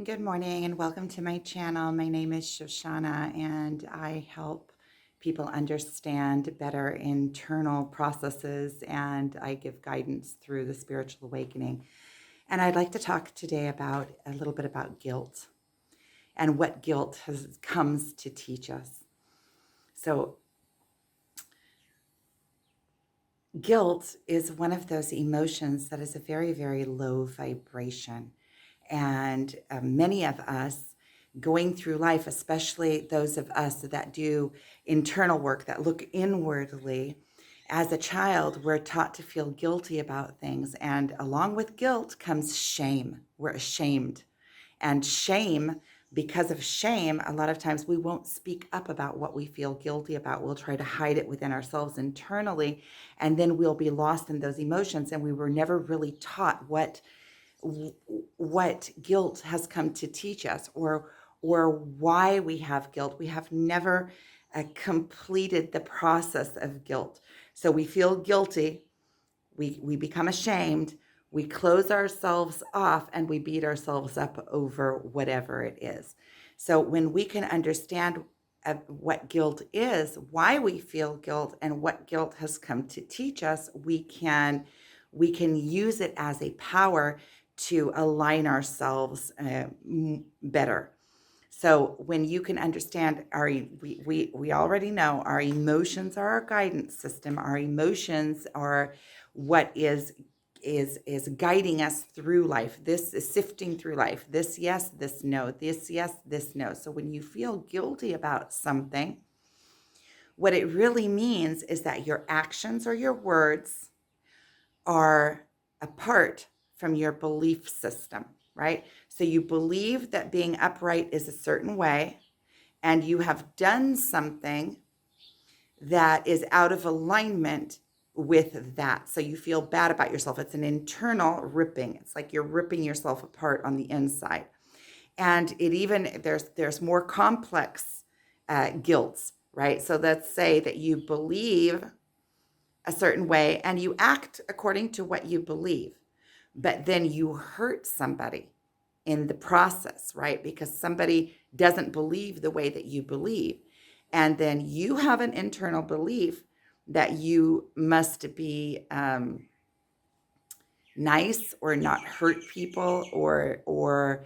Good morning and welcome to my channel. My name is Shoshana and I help people understand better internal processes and I give guidance through the spiritual awakening. And I'd like to talk today about a little bit about guilt and what guilt comes to teach us. So guilt is one of those emotions that is a very, very low vibration. And many of us going through life, especially those of us that do internal work, that look inwardly, as a child, we're taught to feel guilty about things. And along with guilt comes shame. We're ashamed. And shame, because of shame, a lot of times we won't speak up about what we feel guilty about. We'll try to hide it within ourselves internally, and then we'll be lost in those emotions. And we were never really taught what guilt has come to teach us, or why we have guilt. We have never completed the process of guilt. So we feel guilty, we become ashamed, we close ourselves off, and we beat ourselves up over whatever it is. So when we can understand what guilt is, why we feel guilt, and what guilt has come to teach us, we can use it as a power to align ourselves better. So when you can understand we already know our emotions are our guidance system. Our emotions are what is guiding us through life. This is sifting through life. This yes, this no, this yes, this no. So when you feel guilty about something, what it really means is that your actions or your words are apart from your belief system, right? So you believe that being upright is a certain way, and you have done something that is out of alignment with that. So you feel bad about yourself. It's an internal ripping. It's like you're ripping yourself apart on the inside. And it even there's more complex guilts, right? So let's say that you believe a certain way and you act according to what you believe, but then you hurt somebody in the process, right? Because somebody doesn't believe the way that you believe. And then you have an internal belief that you must be nice or not hurt people or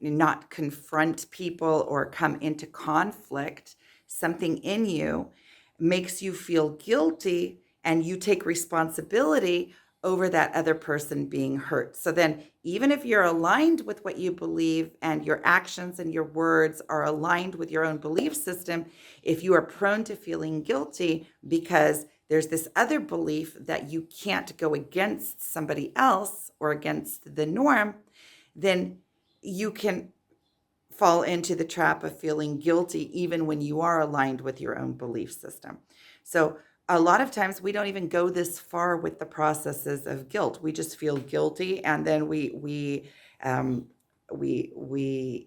not confront people or come into conflict. Something in you makes you feel guilty and you take responsibility over that other person being hurt. So then, even if you're aligned with what you believe and your actions and your words are aligned with your own belief system, if you are prone to feeling guilty because there's this other belief that you can't go against somebody else or against the norm, then you can fall into the trap of feeling guilty even when you are aligned with your own belief system. So a lot of times we don't even go this far with the processes of guilt. We just feel guilty, and then we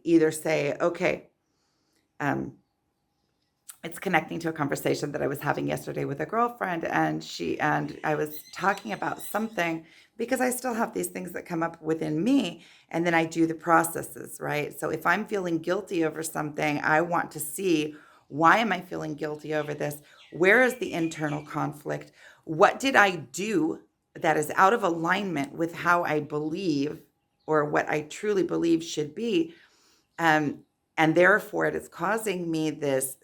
either say, okay, um, it's connecting to a conversation that I was having yesterday with a girlfriend, and I was talking about something because I still have these things that come up within me, and then I do the processes, right? So if I'm feeling guilty over something, I want to see, why am I feeling guilty over this? Where is the internal conflict? What did I do that is out of alignment with how I believe or what I truly believe should be? Um, and therefore it is causing me this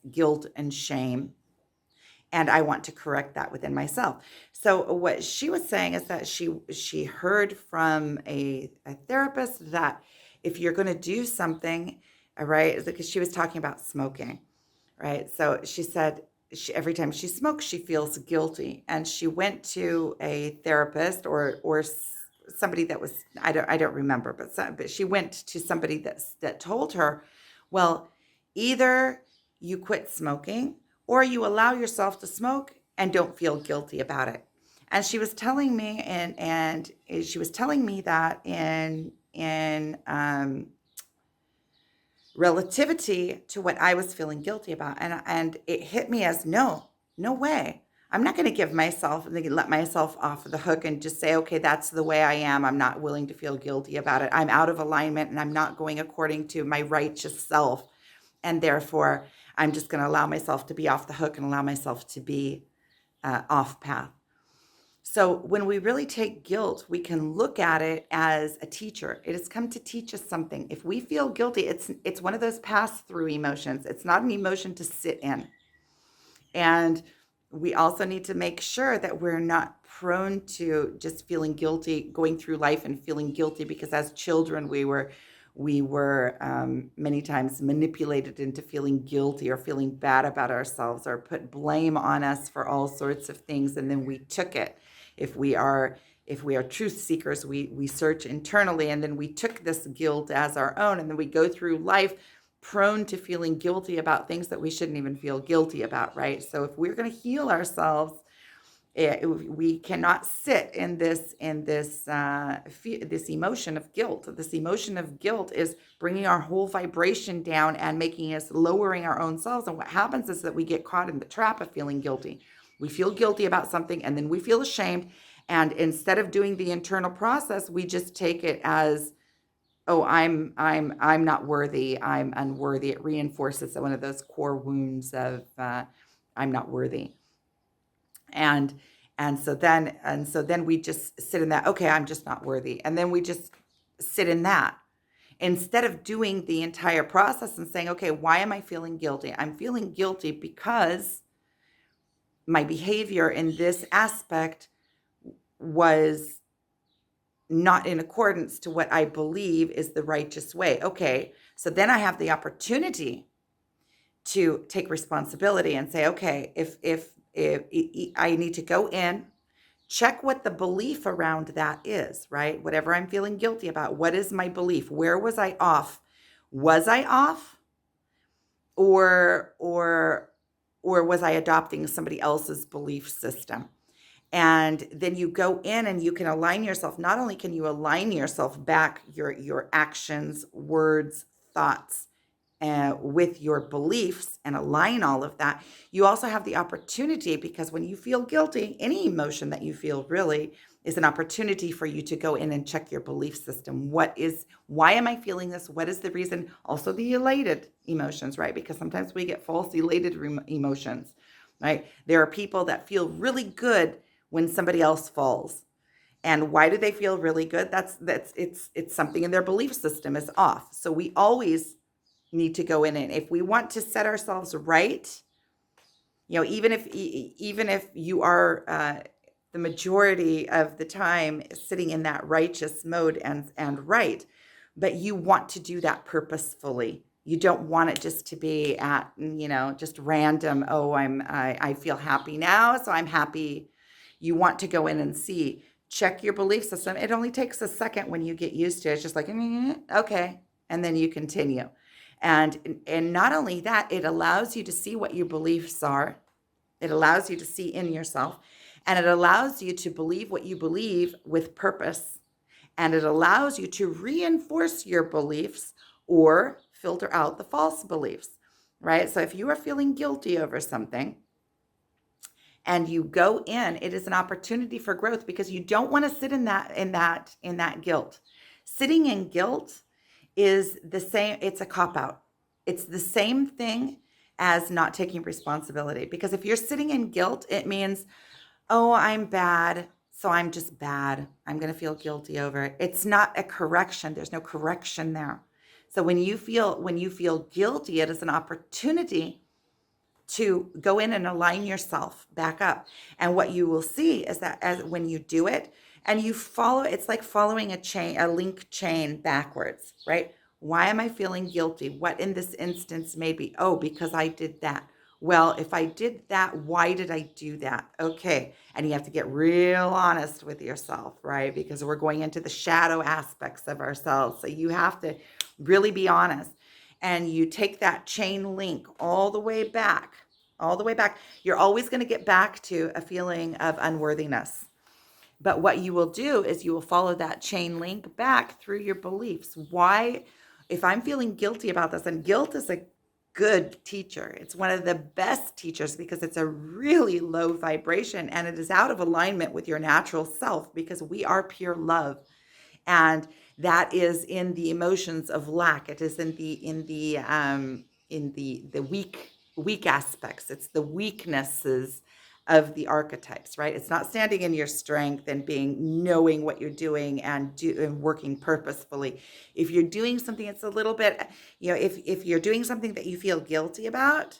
guilt and shame, and I want to correct that within myself. So what she was saying is that she heard from a therapist that if you're going to do something, right, because she was talking about smoking, right? So she said every time she smokes, she feels guilty, and she went to a therapist or somebody that was, I don't remember, but she went to somebody that told her, well, either you quit smoking or you allow yourself to smoke and don't feel guilty about it. And she was telling me, and she was telling me that in relativity to what I was feeling guilty about. And it hit me as, no way. I'm not going to let myself off the hook and just say, okay, that's the way I am. I'm not willing to feel guilty about it. I'm out of alignment and I'm not going according to my righteous self. And therefore, I'm just going to allow myself to be off the hook and allow myself to be off path. So when we really take guilt, we can look at it as a teacher. It has come to teach us something. If we feel guilty, it's one of those pass-through emotions. It's not an emotion to sit in. And we also need to make sure that we're not prone to just feeling guilty, going through life and feeling guilty, because as children we were many times manipulated into feeling guilty or feeling bad about ourselves, or put blame on us for all sorts of things, and then we took it. If we are truth seekers, we search internally, and then we took this guilt as our own, and then we go through life prone to feeling guilty about things that we shouldn't even feel guilty about, right? So if we're going to heal ourselves, we cannot sit in this emotion of guilt. This emotion of guilt is bringing our whole vibration down and making us lowering our own selves. And what happens is that we get caught in the trap of feeling guilty. We feel guilty about something, and then we feel ashamed. And instead of doing the internal process, we just take it as, oh, I'm not worthy. I'm unworthy. It reinforces one of those core wounds of I'm not worthy. And so then we just sit in that, okay, I'm just not worthy. And then we just sit in that instead of doing the entire process and saying, okay, why am I feeling guilty? I'm feeling guilty because my behavior in this aspect was not in accordance to what I believe is the righteous way. Okay, so then I have the opportunity to take responsibility and say, okay, if I need to go in, check what the belief around that is, right? Whatever I'm feeling guilty about, what is my belief? Where was I off? Was I off? Or was I adopting somebody else's belief system? And then you go in and you can align yourself. Not only can you align yourself back, your actions, words, thoughts, with your beliefs, and align all of that, you also have the opportunity, because when you feel guilty, any emotion that you feel really is an opportunity for you to go in and check your belief system. Why am I feeling this? What is the reason? Also the elated emotions, right? Because sometimes we get false elated emotions, right? There are people that feel really good when somebody else falls. And why do they feel really good? It's something in their belief system is off. So we always need to go in, and if we want to set ourselves right, even if you are the majority of the time sitting in that righteous mode and right, but you want to do that purposefully. You don't want it just to be at just random. Oh, I feel happy now, so I'm happy. You want to go in and check your belief system. It only takes a second when you get used to it. It's just like, okay, and then you continue. And not only that, it allows you to see what your beliefs are. It allows you to see in yourself, and it allows you to believe what you believe with purpose. And it allows you to reinforce your beliefs or filter out the false beliefs, right? So if you are feeling guilty over something and you go in, it is an opportunity for growth, because you don't want to sit in that guilt. Sitting in guilt is the same. It's a cop-out. It's the same thing as not taking responsibility. Because if you're sitting in guilt, it means, oh, I'm bad, so I'm just bad. I'm going to feel guilty over it. It's not a correction. There's no correction there. So when you feel guilty, it is an opportunity to go in and align yourself back up. And what you will see is that as when you do it and you follow, it's like following a link chain backwards, right? Why am I feeling guilty? What in this instance may be? Oh, because I did that. Well, if I did that, why did I do that? Okay. And you have to get real honest with yourself, right? Because we're going into the shadow aspects of ourselves. So you have to really be honest. And you take that chain link all the way back. You're always going to get back to a feeling of unworthiness. But what you will do is you will follow that chain link back through your beliefs. Why, if I'm feeling guilty about this, and guilt is a good teacher. It's one of the best teachers because it's a really low vibration and it is out of alignment with your natural self because we are pure love. And that is in the emotions of lack. It is in the weak aspects. It's the weaknesses of the archetypes, right? It's not standing in your strength and knowing what you're doing and working purposefully. If you're doing something, it's a little bit, if you're doing something that you feel guilty about,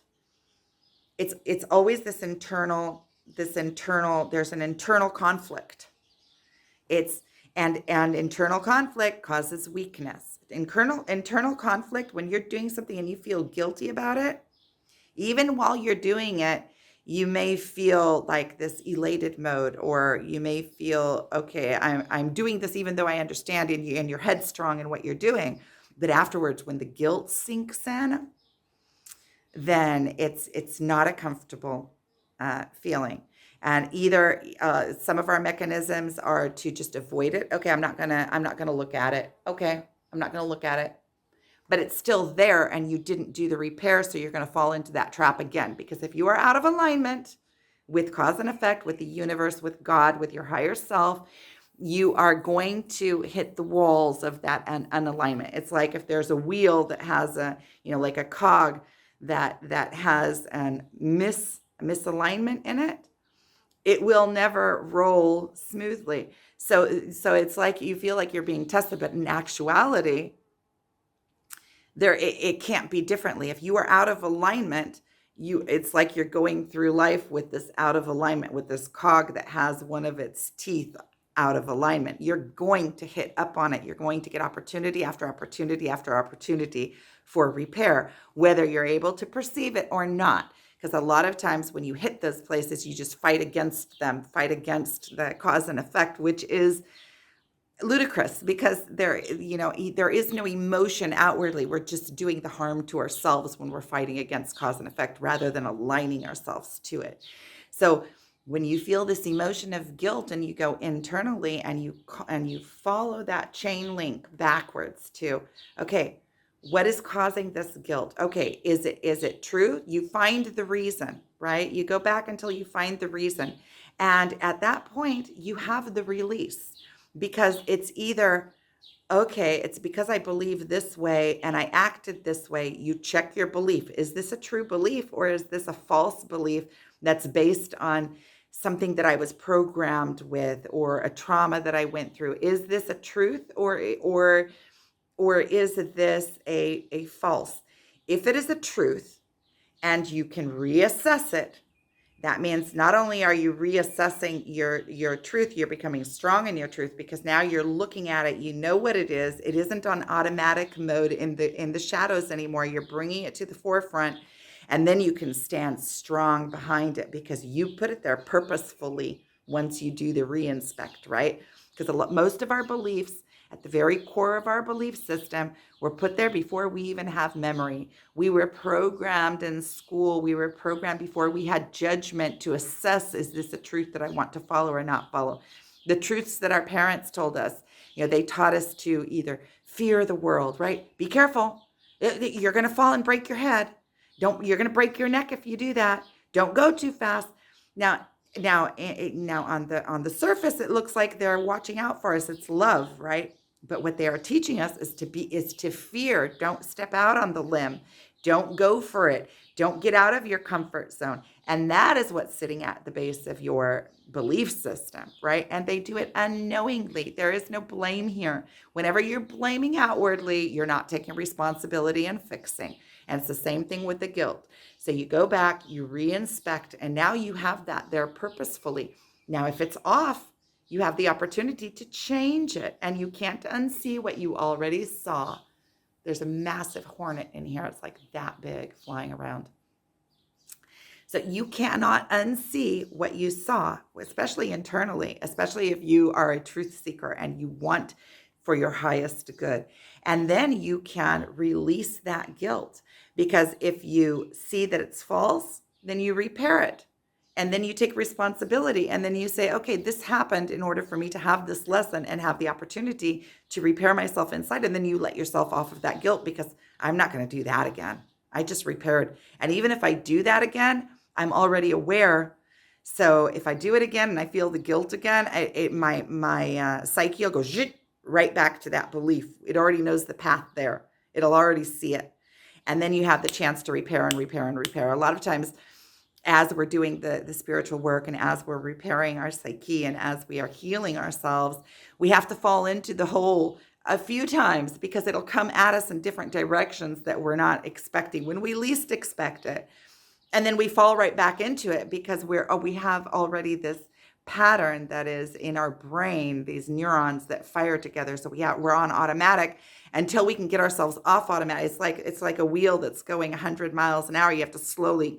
it's always this internal, there's an internal conflict. It's and internal conflict causes weakness. Internal conflict, when you're doing something and you feel guilty about it, even while you're doing it, you may feel like this elated mode, or you may feel, okay, I'm doing this even though I understand and you're headstrong in what you're doing. But afterwards, when the guilt sinks in, then it's not a comfortable feeling. And either some of our mechanisms are to just avoid it. Okay, I'm not gonna look at it. Okay, I'm not gonna look at it. But it's still there and you didn't do the repair, so you're gonna fall into that trap again. Because if you are out of alignment with cause and effect, with the universe, with God, with your higher self, you are going to hit the walls of that unalignment. It's like if there's a wheel that has like a cog that has an misalignment in it, it will never roll smoothly. So it's like you feel like you're being tested, but in actuality, it can't be differently. If you are out of alignment, it's like you're going through life with this out of alignment, with this cog that has one of its teeth out of alignment. You're going to hit up on it. You're going to get opportunity after opportunity after opportunity for repair, whether you're able to perceive it or not. Because a lot of times when you hit those places, you just fight against them, fight against the cause and effect, which is ludicrous because there is no emotion outwardly. We're just doing the harm to ourselves when we're fighting against cause and effect rather than aligning ourselves to it. So when you feel this emotion of guilt and you go internally and you follow that chain link backwards to, okay, what is causing this guilt? Okay, is it true? You find the reason, right? You go back until you find the reason. And at that point, you have the release, because it's either, okay, it's because I believe this way and I acted this way. You check your belief. Is this a true belief, or is this a false belief that's based on something that I was programmed with or a trauma that I went through? Is this a truth or is this a false? If it is a truth and you can reassess it, that means not only are you reassessing your truth, you're becoming strong in your truth, because now you're looking at it, you know what it is. It isn't on automatic mode in the shadows anymore. You're bringing it to the forefront, and then you can stand strong behind it because you put it there purposefully once you do the reinspect, right? Because most of our beliefs, at the very core of our belief system, were put there before we even have memory. We were programmed in school. We were programmed before we had judgment to assess, is this a truth that I want to follow or not follow? The truths that our parents told us, they taught us to either fear the world, right? Be careful. You're going to fall and break your head. You're going to break your neck if you do that. Don't go too fast. Now on the surface, it looks like they're watching out for us. It's love, right? But what they are teaching us is to fear. Don't step out on the limb. Don't go for it. Don't get out of your comfort zone. And that is what's sitting at the base of your belief system, right? And they do it unknowingly. There is no blame here. Whenever you're blaming outwardly, you're not taking responsibility and fixing. And it's the same thing with the guilt. So you go back, you reinspect, and now you have that there purposefully. Now, if it's off, you have the opportunity to change it, and you can't unsee what you already saw. There's a massive hornet in here. It's like that big flying around. So you cannot unsee what you saw, especially internally, especially if you are a truth seeker and you want for your highest good. And then you can release that guilt, because if you see that it's false, then you repair it. And then you take responsibility, and then you say, okay, this happened in order for me to have this lesson and have the opportunity to repair myself inside. And then you let yourself off of that guilt, because I'm not going to do that again. I just repaired. And even if I do that again, I'm already aware. So if I do it again and I feel the guilt again, my psyche will go right back to that belief. It already knows the path there. It'll already see it. And then you have the chance to repair and repair and repair. A lot of times, as we're doing the spiritual work and as we're repairing our psyche and as we are healing ourselves, we have to fall into the hole a few times because it'll come at us in different directions that we're not expecting when we least expect it. And then we fall right back into it because we have already this pattern that is in our brain, these neurons that fire together. So we're on automatic until we can get ourselves off automatic. It's like a wheel that's going 100 miles an hour. You have to slowly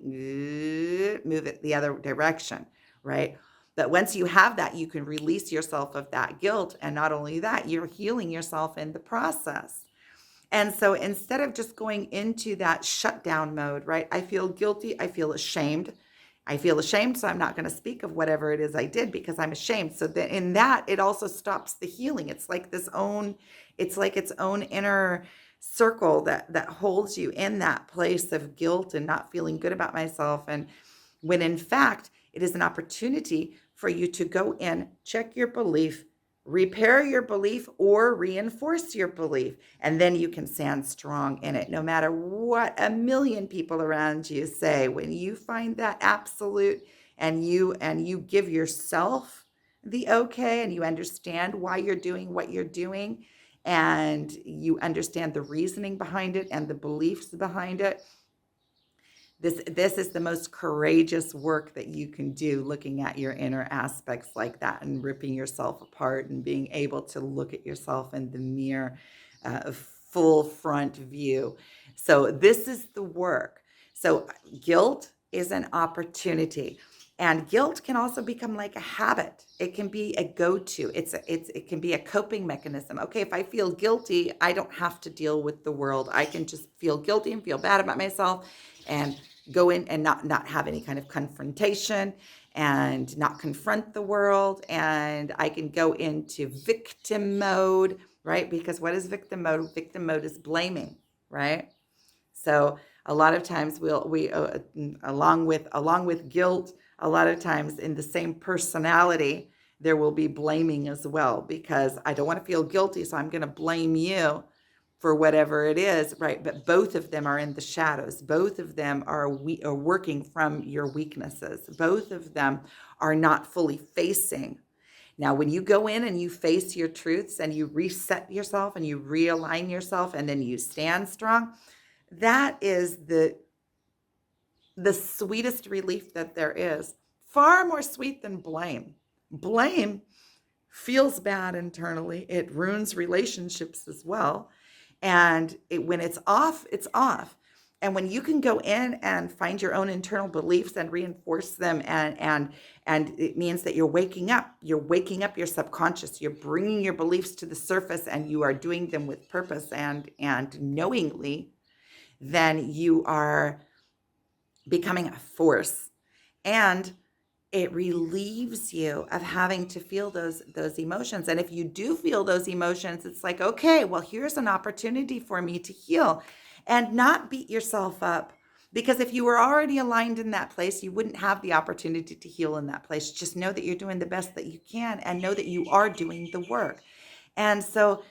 move it the other direction, right? But once you have that, you can release yourself of that guilt. And not only that, you're healing yourself in the process. And so instead of just going into that shutdown mode, right? I feel guilty. I feel ashamed. I feel ashamed, so I'm not going to speak of whatever it is I did because I'm ashamed. So that in that, it also stops the healing. It's like its own inner circle that holds you in that place of guilt and not feeling good about myself. And when in fact, it is an opportunity for you to go in, check your belief, repair your belief, or reinforce your belief. And then you can stand strong in it, no matter what a million people around you say. When you find that absolute and you give yourself the okay, and you understand why you're doing what you're doing, and you understand the reasoning behind it and the beliefs behind it, this is the most courageous work that you can do, looking at your inner aspects like that and ripping yourself apart and being able to look at yourself in the mirror, full front view. So this is the work. So guilt is an opportunity. And guilt can also become like a habit. It can be a go-to. It can be a coping mechanism. Okay, if I feel guilty, I don't have to deal with the world. I can just feel guilty and feel bad about myself and go in and not have any kind of confrontation and not confront the world. And I can go into victim mode, right? Because what is victim mode? Victim mode is blaming, right? So a lot of times along with guilt, a lot of times in the same personality, there will be blaming as well, because I don't want to feel guilty, so I'm going to blame you for whatever it is, right? But both of them are in the shadows. Both of them are working from your weaknesses. Both of them are not fully facing. Now, when you go in and you face your truths and you reset yourself and you realign yourself and then you stand strong, that is the sweetest relief that there is. Far more sweet than blame. Blame feels bad internally. It ruins relationships as well. And when it's off, it's off. And when you can go in and find your own internal beliefs and reinforce them, and it means that you're waking up your subconscious. You're bringing your beliefs to the surface, and you are doing them with purpose and knowingly. Then you are becoming a force, and it relieves you of having to feel those emotions. And if you do feel those emotions, it's like, okay, well, here's an opportunity for me to heal and not beat yourself up. Because if you were already aligned in that place, you wouldn't have the opportunity to heal in that place. Just know that you're doing the best that you can and know that you are doing the work. And so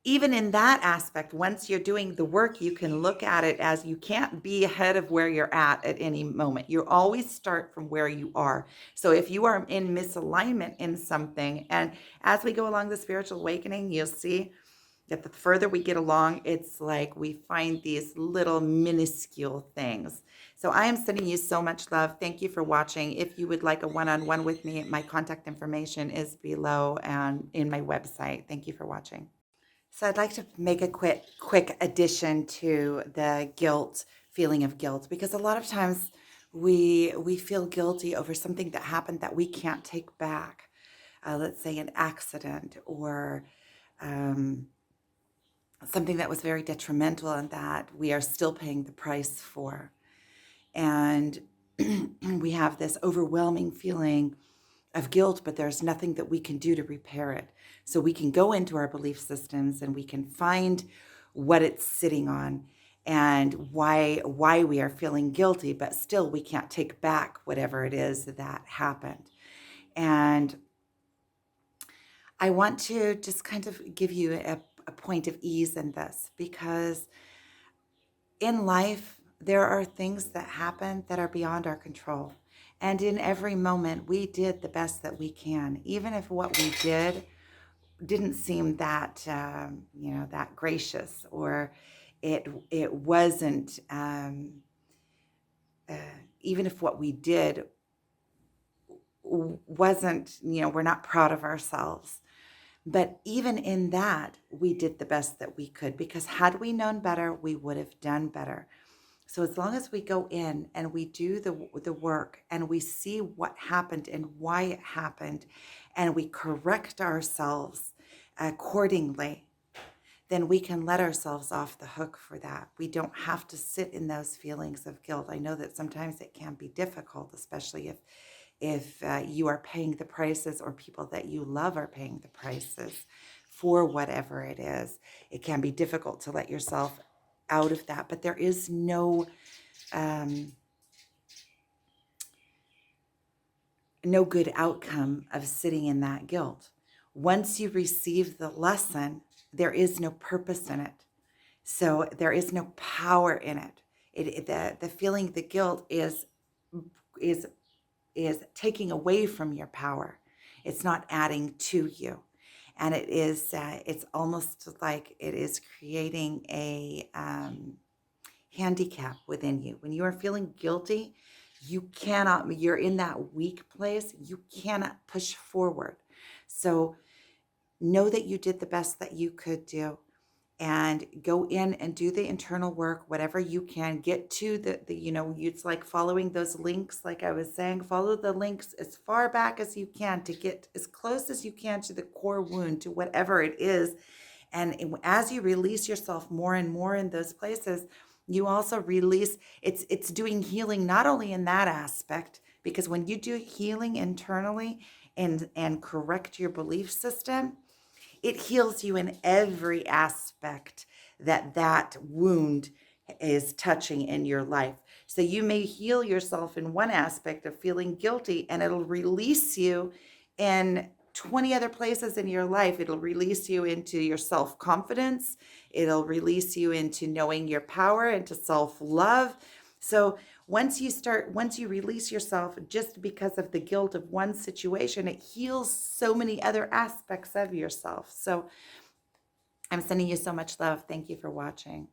even in that aspect, once you're doing the work, you can look at it as you can't be ahead of where you're at any moment. You always start from where you are. So if you are in misalignment in something, and as we go along the spiritual awakening, you'll see that the further we get along, it's like we find these little minuscule things. So I am sending you so much love. Thank you for watching. If you would like a one-on-one with me, my contact information is below and in my website. Thank you for watching. So I'd like to make a quick addition to the feeling of guilt, because a lot of times we feel guilty over something that happened that we can't take back. Let's say an accident or something that was very detrimental and that we are still paying the price for. And we have this overwhelming feeling of guilt, but there's nothing that we can do to repair it. So we can go into our belief systems and we can find what it's sitting on and why we are feeling guilty, but still we can't take back whatever it is that happened. And I want to just kind of give you a point of ease in this, because in life, there are things that happen that are beyond our control. And in every moment, we did the best that we can, even if what we did didn't seem that, that gracious, or it wasn't, uh, even if what we did wasn't, we're not proud of ourselves. But even in that, we did the best that we could, because had we known better, we would have done better. So as long as we go in and we do the work, and we see what happened and why it happened, and we correct ourselves accordingly, then we can let ourselves off the hook for that. We don't have to sit in those feelings of guilt. I know that sometimes it can be difficult, especially if you are paying the prices, or people that you love are paying the prices for whatever it is. It can be difficult to let yourself out of that, but there is um, no good outcome of sitting in that guilt. Once you receive the lesson, there is no purpose in it. So there is no power in it. The feeling the guilt is taking away from your power. It's not adding to you. And it's almost like it is creating a handicap within you. When you are feeling guilty, you're in that weak place, you cannot push forward. So know that you did the best that you could do, and go in and do the internal work, whatever you can. Get to it's like following those links. Like I was saying, follow the links as far back as you can to get as close as you can to the core wound, to whatever it is. And as you release yourself more and more in those places, you also release, it's doing healing, not only in that aspect, because when you do healing internally and correct your belief system, it heals you in every aspect that wound is touching in your life. So you may heal yourself in one aspect of feeling guilty, and it'll release you in 20 other places in your life. It'll release you into your self-confidence. It'll release you into knowing your power, into self-love. So once you release yourself just because of the guilt of one situation, it heals so many other aspects of yourself. So I'm sending you so much love. Thank you for watching.